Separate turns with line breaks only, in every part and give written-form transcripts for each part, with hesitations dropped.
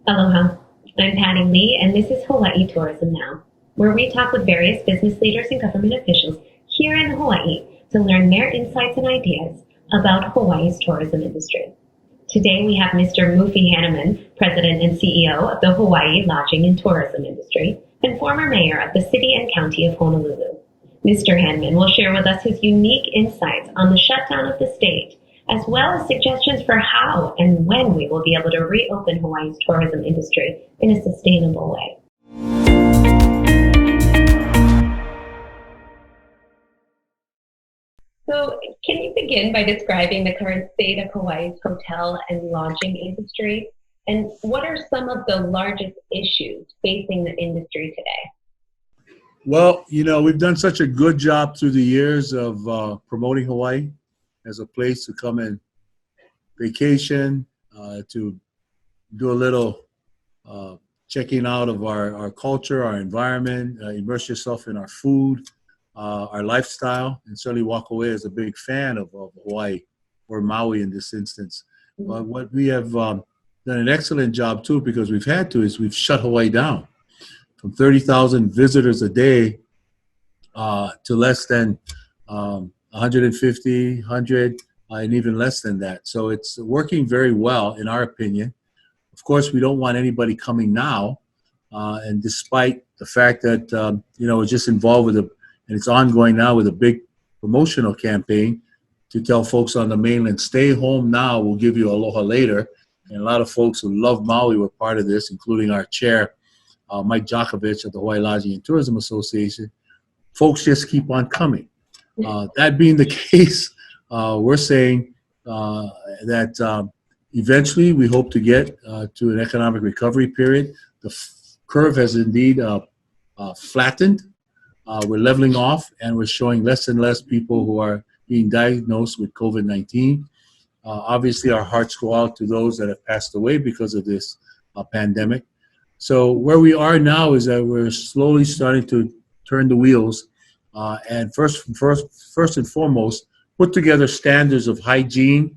Aloha, I'm Patty Lee, and this is Hawaii Tourism Now, where we talk with various business leaders and government officials here in Hawaii to learn their insights and ideas about Hawaii's tourism industry. Today we have Mr. Mufi Hannemann, President and CEO of the Hawaii Lodging and Tourism Industry, and former mayor of the city and county of Honolulu. Mr. Hannemann will share with us his unique insights on the shutdown of the state, as well as suggestions for how and when we will be able to reopen Hawaii's tourism industry in a sustainable way. So, can you begin by describing the current state of Hawaii's hotel and lodging industry? And what are some of the largest issues facing the industry today?
Well, we've done such a good job through the years of promoting Hawaii as a place to come and vacation, to do a little checking out of our culture, our environment, immerse yourself in our food, our lifestyle, and certainly walk away as a big fan of Hawaii, or Maui in this instance. But what we have done an excellent job too, because we've had to, is we've shut Hawaii down from 30,000 visitors a day to less than 150, 100, and even less than that. So it's working very well, in our opinion. Of course, we don't want anybody coming now, and despite the fact that it's just involved with and it's ongoing now with a big promotional campaign to tell folks on the mainland, stay home now, we'll give you aloha later. And a lot of folks who love Maui were part of this, including our chair, Mike Djokovic of the Hawaii Lodging and Tourism Association. Folks just keep on coming. That being the case, we're saying that eventually we hope to get to an economic recovery period. The curve has indeed flattened. We're leveling off, and we're showing less and less people who are being diagnosed with COVID-19. Obviously, our hearts go out to those that have passed away because of this pandemic. So where we are now is that we're slowly starting to turn the wheels, and first and foremost, put together standards of hygiene,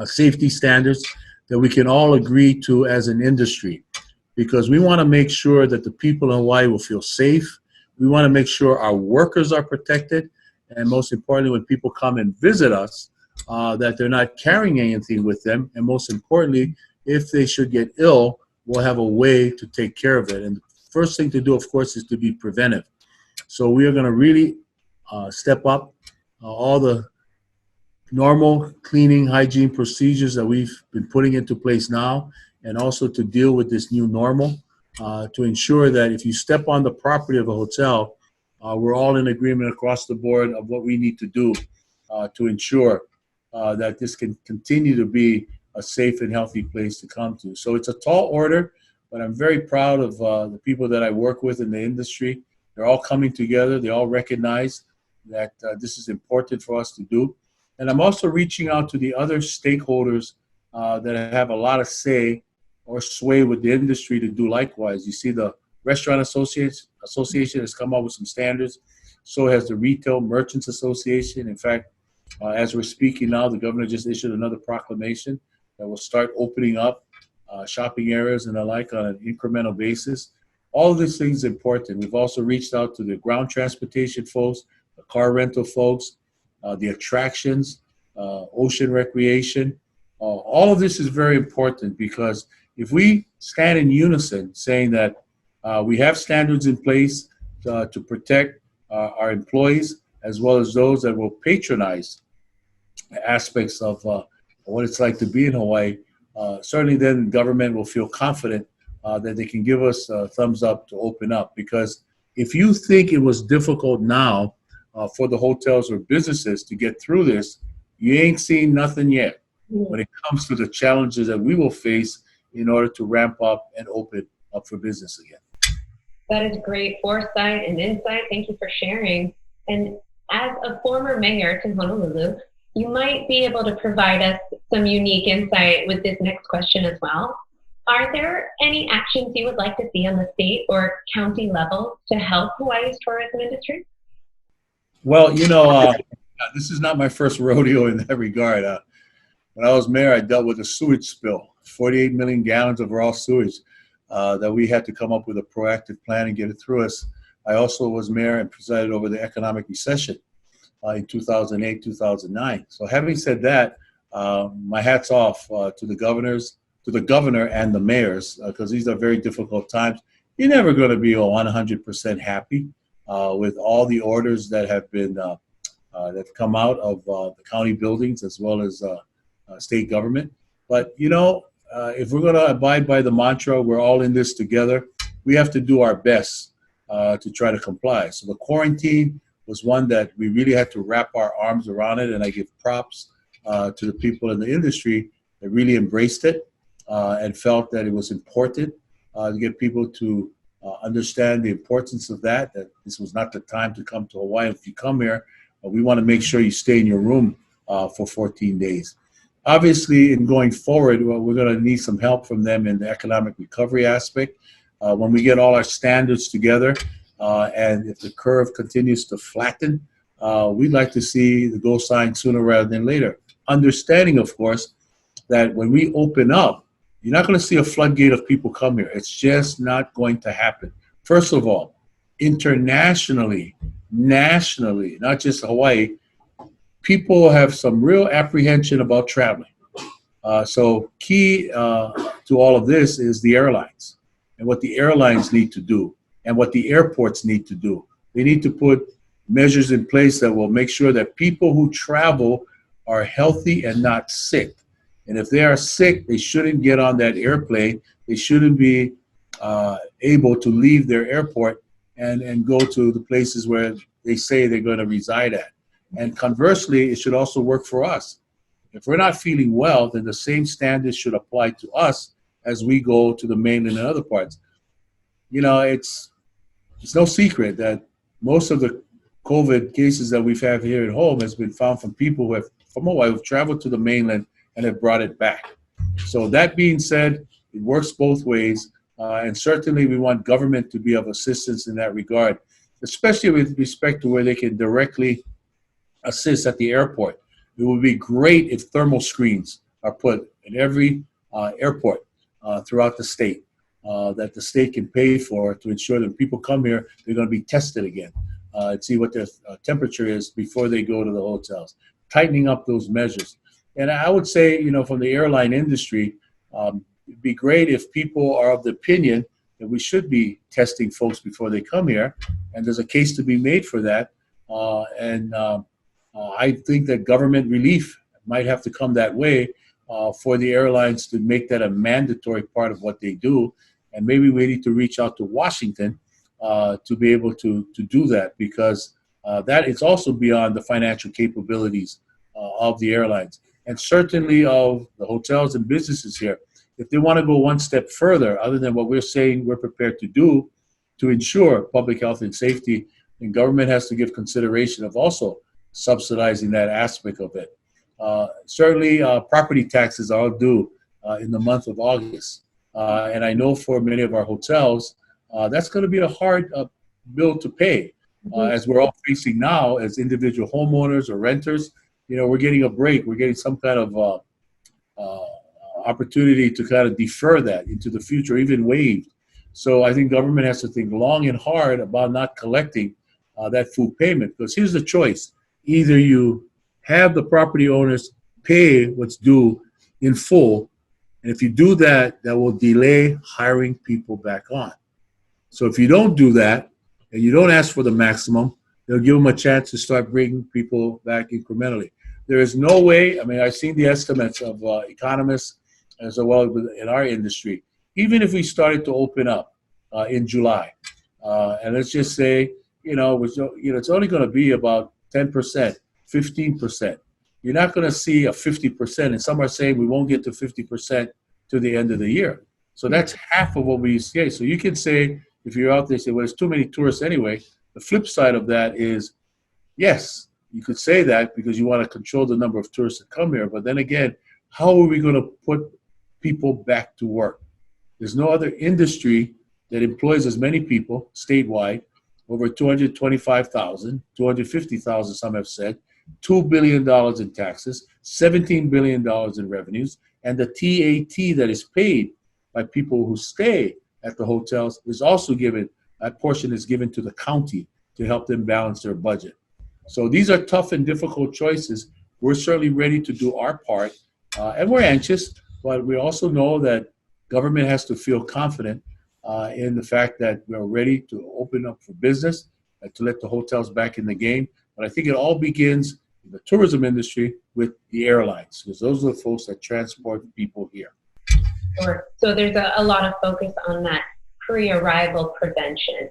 safety standards that we can all agree to as an industry, because we want to make sure that the people in Hawaii will feel safe. We want to make sure our workers are protected, and most importantly, when people come and visit us, that they're not carrying anything with them, and most importantly, if they should get ill, we'll have a way to take care of it. And the first thing to do, of course, is to be preventive. So we are going to really step up all the normal cleaning, hygiene procedures that we've been putting into place now, and also to deal with this new normal, to ensure that if you step on the property of a hotel, we're all in agreement across the board of what we need to do to ensure that this can continue to be a safe and healthy place to come to. So it's a tall order, but I'm very proud of the people that I work with in the industry. They're all coming together. They all recognize that this is important for us to do. And I'm also reaching out to the other stakeholders that have a lot of say or sway with the industry to do likewise. You see, the Restaurant Association has come up with some standards. So has the Retail Merchants Association. In fact, as we're speaking now, the governor just issued another proclamation that will start opening up shopping areas and the like on an incremental basis. All of these things are important. We've also reached out to the ground transportation folks, the car rental folks, the attractions, ocean recreation. All of this is very important, because if we stand in unison saying that we have standards in place to protect our employees, as well as those that will patronize aspects of what it's like to be in Hawaii, certainly then the government will feel confident that they can give us a thumbs up to open up. Because if you think it was difficult now for the hotels or businesses to get through this, you ain't seen nothing yet when it comes to the challenges that we will face in order to ramp up and open up for business again.
That is great foresight and insight. Thank you for sharing. And as a former mayor to Honolulu, you might be able to provide us some unique insight with this next question as well. Are there any actions you would like to see on the state or county level to help Hawaii's tourism industry?
Well, this is not my first rodeo in that regard. When I was mayor, I dealt with a sewage spill 48 million gallons of raw sewage that we had to come up with a proactive plan and get it through us. I also was mayor and presided over the economic recession in 2008, 2009. So having said that, my hat's off to the governor and the mayors, because these are very difficult times. You're never going to be 100% happy with all the orders that have been that have come out of the county buildings as well as state government. But if we're going to abide by the mantra, we're all in this together, we have to do our best to try to comply. So the quarantine was one that we really had to wrap our arms around it, and I give props to the people in the industry that really embraced it and felt that it was important to get people to understand the importance of that this was not the time to come to Hawaii. If you come here, we want to make sure you stay in your room for 14 days. Obviously, in going forward, we're going to need some help from them in the economic recovery aspect. When we get all our standards together, and if the curve continues to flatten, we'd like to see the go sign sooner rather than later. Understanding, of course, that when we open up, you're not going to see a floodgate of people come here. It's just not going to happen. First of all, internationally, nationally, not just Hawaii, people have some real apprehension about traveling. So key to all of this is the airlines and what the airlines need to do and what the airports need to do. They need to put measures in place that will make sure that people who travel are healthy and not sick. And if they are sick, they shouldn't get on that airplane. They shouldn't be able to leave their airport and go to the places where they say they're going to reside at. And conversely, it should also work for us. If we're not feeling well, then the same standards should apply to us as we go to the mainland and other parts. It's no secret that most of the COVID cases that we've had here at home has been found from people who have, from Hawaii, who've traveled to the mainland and have brought it back. So that being said, it works both ways. And certainly we want government to be of assistance in that regard, especially with respect to where they can directly assist at the airport. It would be great if thermal screens are put in every airport throughout the state that the state can pay for to ensure that when people come here, they're going to be tested again and see what their temperature is before they go to the hotels. Tightening up those measures. And I would say, from the airline industry, it'd be great if people are of the opinion that we should be testing folks before they come here. And there's a case to be made for that. I think that government relief might have to come that way for the airlines to make that a mandatory part of what they do. And maybe we need to reach out to Washington to be able to do that, because that is also beyond the financial capabilities of the airlines, and certainly of the hotels and businesses here. If they want to go one step further, other than what we're saying we're prepared to do to ensure public health and safety, then government has to give consideration of also subsidizing that aspect of it. Certainly, property taxes are due in the month of August. And I know for many of our hotels, that's going to be a hard bill to pay. As we're all facing now as individual homeowners or renters, we're getting a break. We're getting some kind of opportunity to kind of defer that into the future, even waived. So I think government has to think long and hard about not collecting that full payment, because here's the choice. Either you have the property owners pay what's due in full, and if you do that, that will delay hiring people back on. So if you don't do that, and you don't ask for the maximum, they'll give them a chance to start bringing people back incrementally. There is no way, I've seen the estimates of economists as well in our industry. Even if we started to open up in July, and let's just say, it's only going to be about 10%, 15%. You're not going to see a 50%, and some are saying we won't get to 50% to the end of the year. So that's half of what we see. So you can say, if you're out there, say, well, there's too many tourists anyway. The flip side of that is, yes, you could say that because you want to control the number of tourists that come here. But then again, how are we going to put people back to work? There's no other industry that employs as many people statewide, over 225,000, 250,000, some have said, $2 billion in taxes, $17 billion in revenues, and the TAT that is paid by people who stay at the hotels is also given, that portion is given to the county to help them balance their budget. So these are tough and difficult choices. We're certainly ready to do our part, and we're anxious, but we also know that government has to feel confident in the fact that we're ready to open up for business and to let the hotels back in the game. But I think it all begins in the tourism industry with the airlines, because those are the folks that transport people here.
Sure. So there's a lot of focus on that pre-arrival prevention.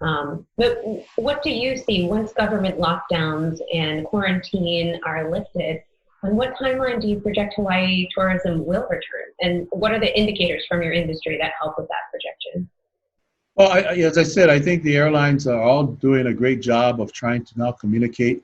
But what do you see once government lockdowns and quarantine are lifted? On what timeline do you project Hawaii tourism will return? And what are the indicators from your industry that help with that projection?
Well, as I said, I think the airlines are all doing a great job of trying to now communicate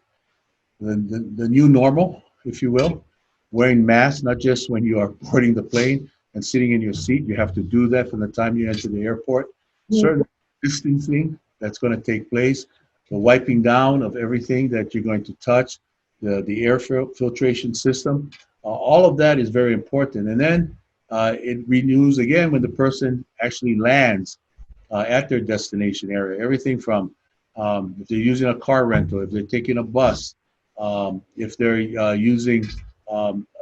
the new normal, if you will, wearing masks, not just when you are boarding the plane and sitting in your seat. You have to do that from the time you enter the airport. Certain distancing that's going to take place, the wiping down of everything that you're going to touch, the air filtration system, all of that is very important. And then it renews again when the person actually lands at their destination area. Everything from if they're using a car rental, if they're taking a bus, if they're using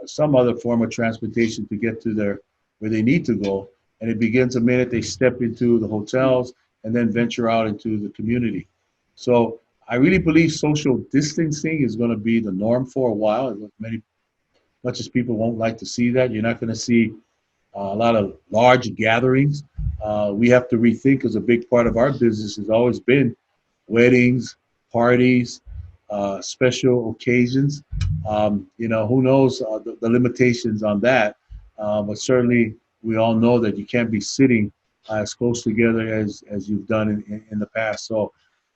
some other form of transportation to get to where they need to go. And it begins the minute they step into the hotels and then venture out into the community. So I really believe social distancing is going to be the norm for a while. Much as people won't like to see that, you're not going to see a lot of large gatherings. We have to rethink, because a big part of our business has always been weddings, parties, special occasions. Who knows the limitations on that, but certainly we all know that you can't be sitting as close together as you've done in the past. So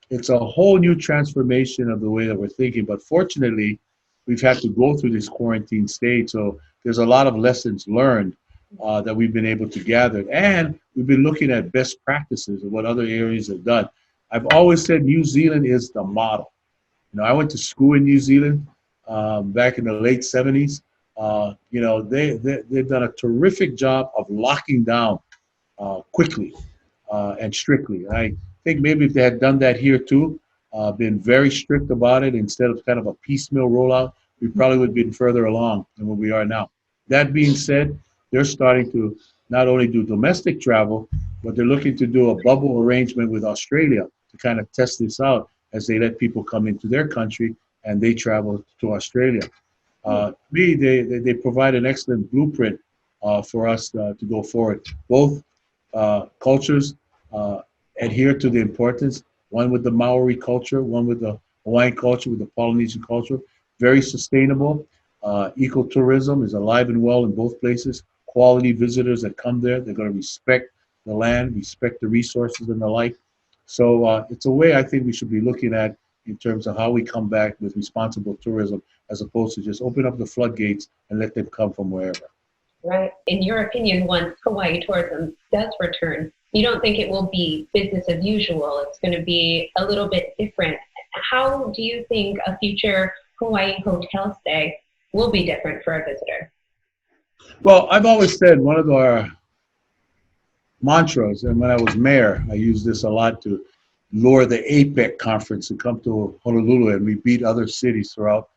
it's a whole new transformation of the way that we're thinking. But fortunately, we've had to go through this quarantine stage. So there's a lot of lessons learned that we've been able to gather. And we've been looking at best practices of what other areas have done. I've always said New Zealand is the model. I went to school in New Zealand back in the late 70s. They've done a terrific job of locking down quickly and strictly. And I think maybe if they had done that here too, been very strict about it instead of kind of a piecemeal rollout, we probably would have been further along than where we are now. That being said, they're starting to not only do domestic travel, but they're looking to do a bubble arrangement with Australia to kind of test this out as they let people come into their country and they travel to Australia. They provide an excellent blueprint for us to go forward. Both cultures adhere to the importance, one with the Maori culture, one with the Hawaiian culture, with the Polynesian culture. Very sustainable. Ecotourism is alive and well in both places. Quality visitors that come there, they're going to respect the land, respect the resources and the like. So it's a way I think we should be looking at in terms of how we come back with responsible tourism, as opposed to just open up the floodgates and let them come from wherever.
Right. In your opinion, once Hawaii tourism does return, you don't think it will be business as usual? It's going to be a little bit different. How do you think a future Hawaii hotel stay will be different for a visitor?
Well, I've always said one of our mantras, and when I was mayor, I used this a lot to lure the APEC conference to come to Honolulu, and we beat other cities throughout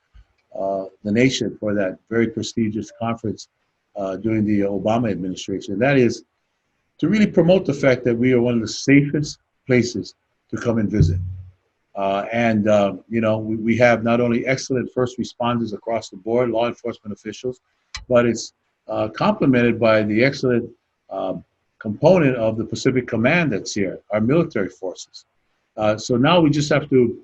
the nation for that very prestigious conference during the Obama administration. That is to really promote the fact that we are one of the safest places to come and visit. We have not only excellent first responders across the board, law enforcement officials, but it's complemented by the excellent component of the Pacific Command that's here, our military forces. So now we just have to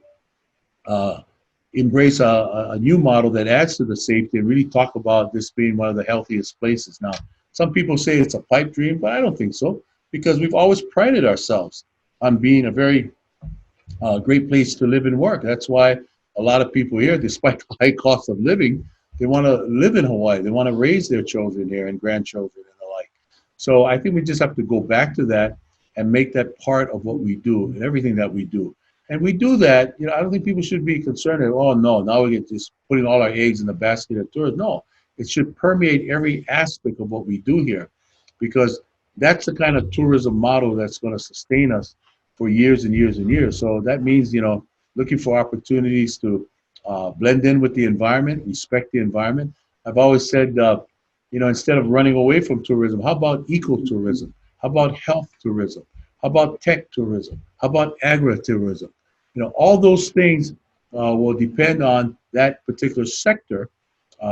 embrace a new model that adds to the safety and really talk about this being one of the healthiest places. Now, some people say it's a pipe dream, but I don't think so, because we've always prided ourselves on being a very great place to live and work. That's why a lot of people here, despite the high cost of living, they want to live in Hawaii. They want to raise their children here and grandchildren and the like. So I think we just have to go back to that and make that part of what we do and everything that we do. And we do that. I don't think people should be concerned that, oh no, now we get just putting all our eggs in the basket of tourism. No, it should permeate every aspect of what we do here, because that's the kind of tourism model that's going to sustain us for years and years and years. So that means, looking for opportunities to blend in with the environment, respect the environment. I've always said, instead of running away from tourism, how about ecotourism? How about health tourism? How about tech tourism? How about agritourism? All those things will depend on that particular sector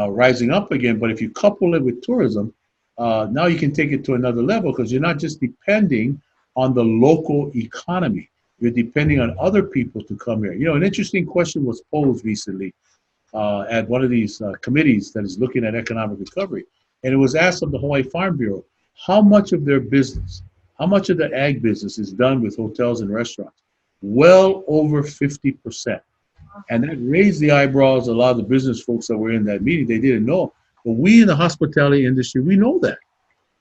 rising up again. But if you couple it with tourism, now you can take it to another level, because you're not just depending on the local economy. You're depending on other people to come here. An interesting question was posed recently at one of these committees that is looking at economic recovery. And it was asked of the Hawaii Farm Bureau, how much of their business, how much of the ag business is done with hotels and restaurants? Well over 50%. And that raised the eyebrows of a lot of the business folks that were in that meeting. They didn't know. But we in the hospitality industry, we know that.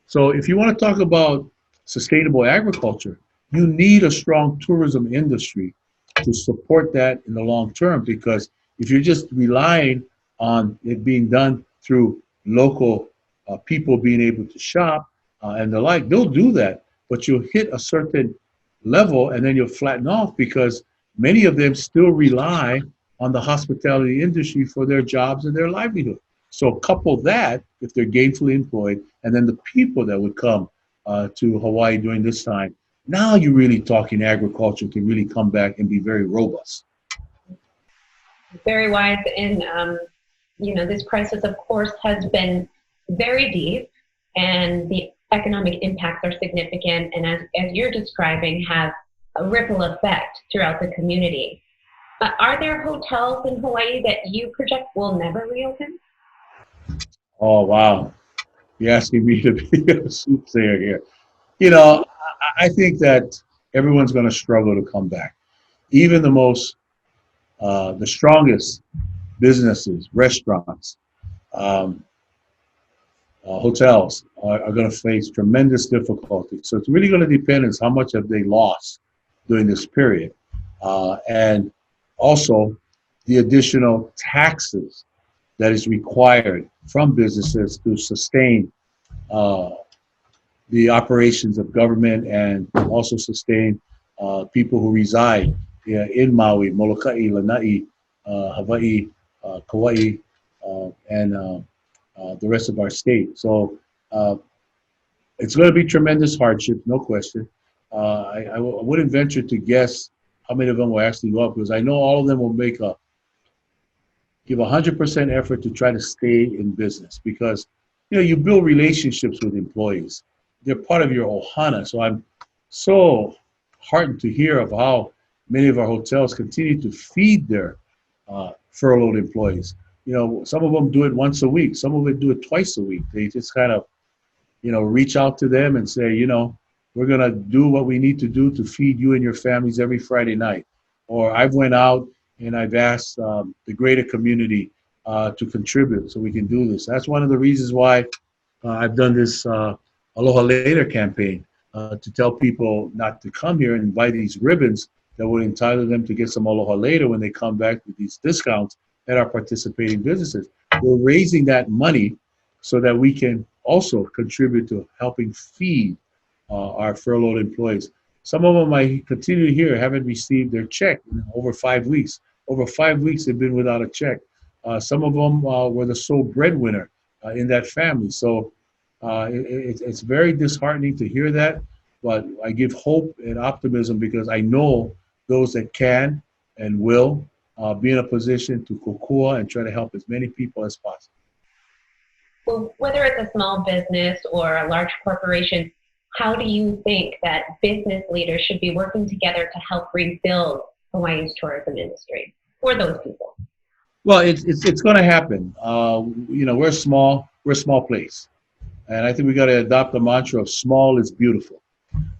So if you want to talk about sustainable agriculture, you need a strong tourism industry to support that in the long term, because if you're just relying on it being done through local people being able to shop and the like, they'll do that, but you'll hit a certain level and then you'll flatten off, because many of them still rely on the hospitality industry for their jobs and their livelihood. So couple that, if they're gainfully employed, and then the people that would come to Hawaii during this time, now you're really talking agriculture can really come back and be very robust.
Very wise. And, this crisis, of course, has been very deep, and the economic impacts are significant. And as you're describing, have a ripple effect throughout the community. Are there hotels in Hawaii that you project will never reopen?
Oh, wow. You're asking me to be a soothsayer here. I think that everyone's going to struggle to come back. Even the strongest businesses, restaurants, hotels are going to face tremendous difficulty. So it's really going to depend on how much have they lost during this period. And also the additional taxes that is required from businesses to sustain the operations of government, and also sustain people who reside in Maui, Molokai, Lanai, Hawaii, Kauai, and the rest of our state. So it's going to be tremendous hardship, no question. I wouldn't venture to guess how many of them will actually go up, because I know all of them will give 100% effort to try to stay in business, because you build relationships with employees. They're part of your ohana. So I'm so heartened to hear of how many of our hotels continue to feed their furloughed employees. Some of them do it once a week. Some of them do it twice a week. They just kind of, reach out to them and say, we're going to do what we need to do to feed you and your families every Friday night. Or I've went out and I've asked the greater community to contribute so we can do this. That's one of the reasons why I've done this Aloha Later campaign to tell people not to come here, and buy these ribbons that would entitle them to get some Aloha Later when they come back with these discounts at our participating businesses. We're raising that money so that we can also contribute to helping feed our furloughed employees. Some of them, I continue to hear, haven't received their check in over 5 weeks. Over 5 weeks, they've been without a check. Some of them were the sole breadwinner in that family. So it's very disheartening to hear that, but I give hope and optimism, because I know those that can and will be in a position to kokua and try to help as many people as possible.
Well, whether it's a small business or a large corporation, how do you think that business leaders should be working together to help rebuild Hawaii's tourism industry for those people?
Well, it's going to happen. We're a small place, and I think we got to adopt the mantra of "small is beautiful."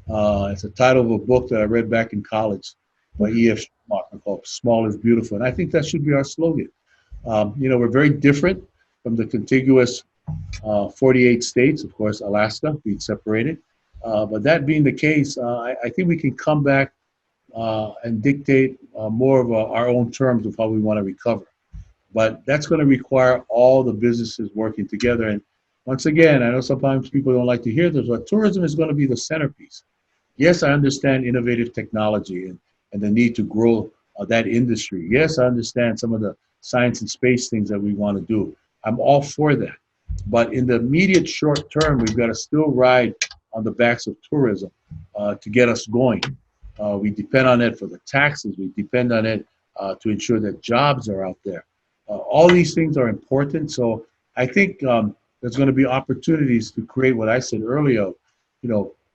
It's the title of a book that I read back in college by E.F. Schumacher called "Small is Beautiful," and I think that should be our slogan. We're very different from the contiguous 48 states, of course, Alaska being separated. But that being the case, I think we can come back and dictate more of our own terms of how we want to recover. But that's going to require all the businesses working together. And once again, I know sometimes people don't like to hear this, but tourism is going to be the centerpiece. Yes, I understand innovative technology and the need to grow that industry. Yes, I understand some of the science and space things that we want to do. I'm all for that. But in the immediate short term, we've got to still ride on the backs of tourism to get us going. We depend on it for the taxes. We depend on it to ensure that jobs are out there. All these things are important. So I think there's going to be opportunities to create what I said earlier,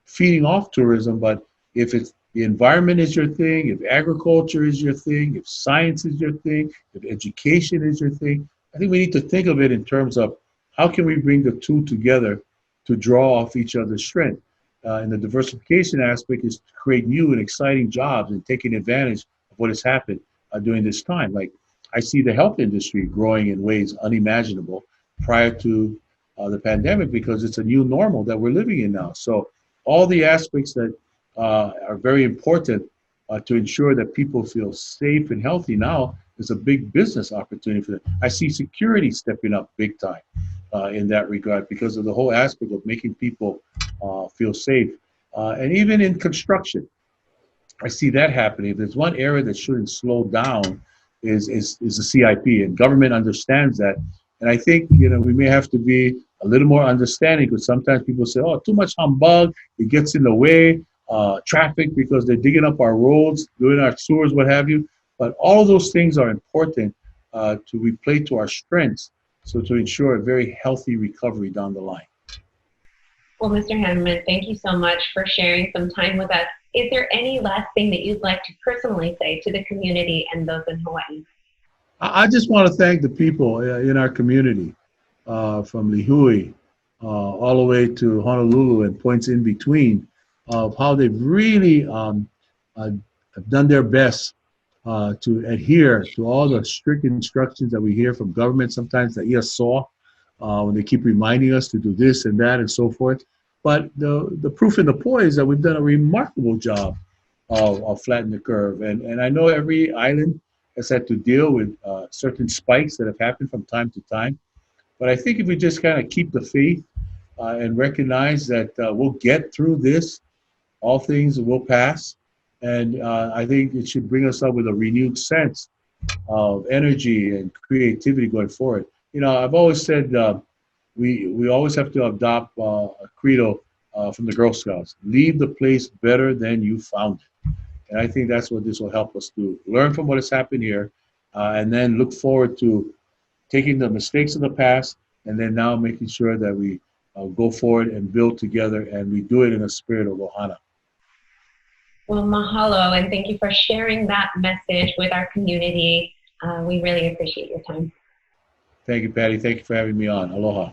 feeding off tourism. But if it's the environment is your thing, if agriculture is your thing, if science is your thing, if education is your thing, I think we need to think of it in terms of how can we bring the two together to draw off each other's strength. And the diversification aspect is to create new and exciting jobs and taking advantage of what has happened during this time. Like I see the health industry growing in ways unimaginable prior to the pandemic because it's a new normal that we're living in now. So all the aspects that are very important to ensure that people feel safe and healthy now is a big business opportunity for them. I see security stepping up big time in that regard because of the whole aspect of making people feel safe. And even in construction, I see that happening. If there's one area that shouldn't slow down is the CIP, and government understands that. And I think we may have to be a little more understanding because sometimes people say, "Oh, too much humbug, it gets in the way, traffic because they're digging up our roads, doing our sewers, what have you." But all those things are important to play to our strengths, so to ensure a very healthy recovery down the line.
Well, Mr. Hannemann, thank you so much for sharing some time with us. Is there any last thing that you'd like to personally say to the community and those in Hawaii?
I just want to thank the people in our community, from Lihue all the way to Honolulu and points in between, of how they've really have done their best to adhere to all the strict instructions that we hear from government sometimes that you saw when they keep reminding us to do this and that and so forth. But the proof in the pudding is that we've done a remarkable job of flattening the curve. And I know every island has had to deal with certain spikes that have happened from time to time. But I think if we just kind of keep the faith and recognize that we'll get through this, all things will pass. And I think it should bring us up with a renewed sense of energy and creativity going forward. I've always said we always have to adopt a credo from the Girl Scouts: leave the place better than you found it. And I think that's what this will help us do. Learn from what has happened here, and then look forward to taking the mistakes of the past, and then now making sure that we go forward and build together, and we do it in a spirit of ohana.
Well, mahalo, and thank you for sharing that message with our community. We really appreciate your time.
Thank you, Patty. Thank you for having me on. Aloha.